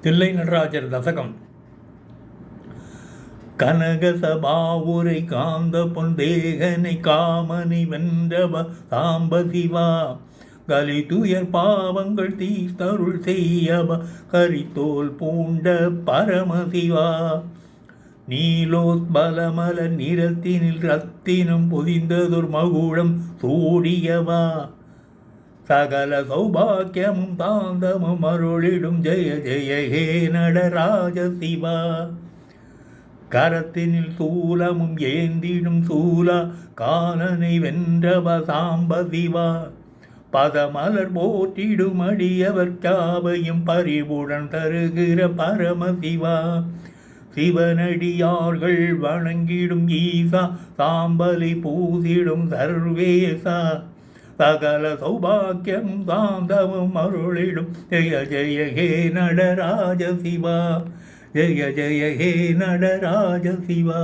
தில்லை நடராஜர் தசகம். கனகசபாவுரை காந்த பொந்தேகனை காமனை வென்றவ சாம்ப சிவா, கலி துயர் பாவங்கள் தீர்த்தருள் செய்யவ கரித்தோல் பூண்ட பரமசிவா, நீலோத்பலமல நிறத்தினில் ரத்தினம் பொதிந்ததொரு மகுடம் சூடியவா, சகல சௌபாக்கியமும் தாந்தமும் அருளிடும் ஜெய ஜெய ஹே நடராஜ சிவா, கரத்தினில் சூலமும் ஏந்திடும் சூலா காலனை வென்றவ சாம்ப சிவா, பதமலர் போற்றிடும் அடியவர் காவையும் பரிவுடன் தருகிற பரமசிவா, சிவனடியார்கள் வணங்கிடும் ஈசா சாம்பலை பூசிடும் சர்வேசா, சகல சௌபாக்கியம் சாந்தமும் அருளிடும் ஜெய ஜெய ஹே நடராஜ சிவா, ஜெய ஜெய ஹே நடராஜ சிவா.